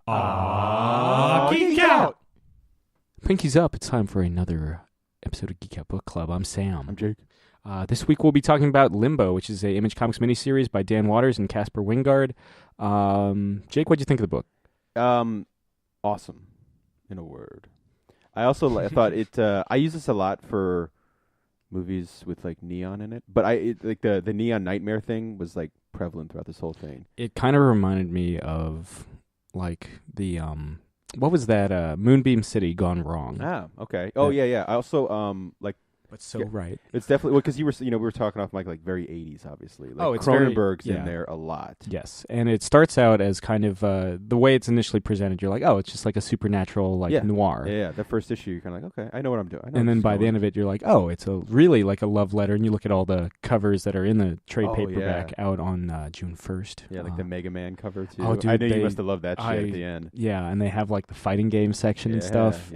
Geek Out! Pinkies up. It's time for another episode of Geek Out Book Club. I'm Sam. I'm Jake. This week we'll be talking about Limbo, which is a Image Comics miniseries by Dan Waters and Caspar Wijngaard. Jake, what'd you think of the book? Awesome, in a word. I also thought it. I use this a lot for movies with like neon in it, but the neon nightmare thing was like prevalent throughout this whole thing. It kind of reminded me of like the what was that Moonbeam City gone wrong? Ah, okay. Oh yeah. I also But so right. It's definitely because we were talking off like very 80s, obviously. Like it's Cronenberg's very, in there a lot. Yes, and it starts out as kind of the way it's initially presented. You're like, oh, it's just like a supernatural noir. Yeah. The first issue, you're kind of like, okay, I know what I'm doing. And then by the end of it, you're like, oh, it's really like a love letter. And you look at all the covers that are in the trade paperback out on June 1st. Yeah, like the Mega Man cover too. Oh, dude, I know you must have loved that shit at the end. Yeah, and they have like the fighting game section and stuff.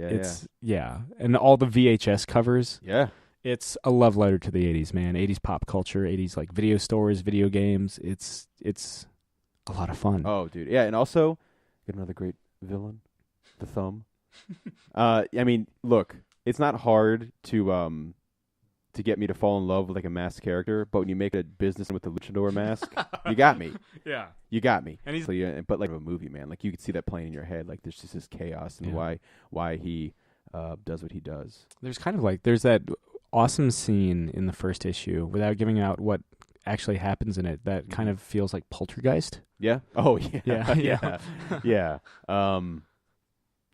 Yeah. And all the VHS covers. Yeah. It's a love letter to the 80s, man. 80s pop culture, 80s like video stores, video games. It's a lot of fun. Oh, dude. Yeah, and also, get another great villain, the Thumb. I mean, look, it's not hard to get me to fall in love with like a masked character, but when you make a business with the luchador mask, you got me. Yeah. You got me. And he's but like a movie, man. Like you could see that playing in your head. Like there's just this chaos and why he does what he does. There's kind of like there's that awesome scene in the first issue without giving out what actually happens in it that kind of feels like Poltergeist. Yeah. Oh yeah. Yeah.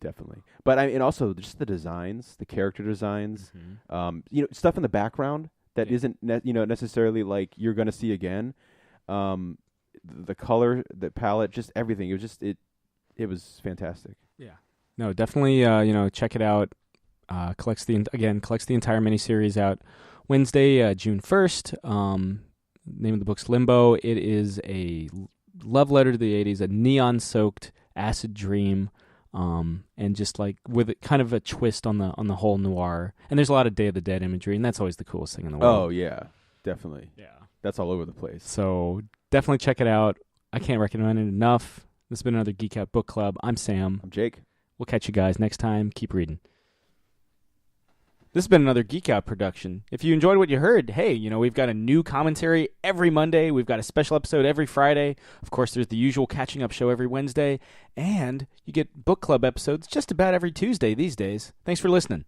Definitely. But and also just the designs, the character designs, stuff in the background that isn't necessarily like you're going to see again. The color, the palette, just everything. It was it was fantastic. Yeah. No, definitely check it out. Collects the entire miniseries out Wednesday, June 1st. Name of the book's Limbo. It is a love letter to the 80s, a neon-soaked acid dream, and just like with kind of a twist on the whole noir. And there's a lot of Day of the Dead imagery, and that's always the coolest thing in the world. Oh yeah, definitely. Yeah, that's all over the place. So definitely check it out. I can't recommend it enough. This has been another Geek Out Book Club. I'm Sam. I'm Jake. We'll catch you guys next time. Keep reading. This has been another Geek Out production. If you enjoyed what you heard, hey, we've got a new commentary every Monday. We've got a special episode every Friday. Of course, there's the usual catching up show every Wednesday. And you get book club episodes just about every Tuesday these days. Thanks for listening.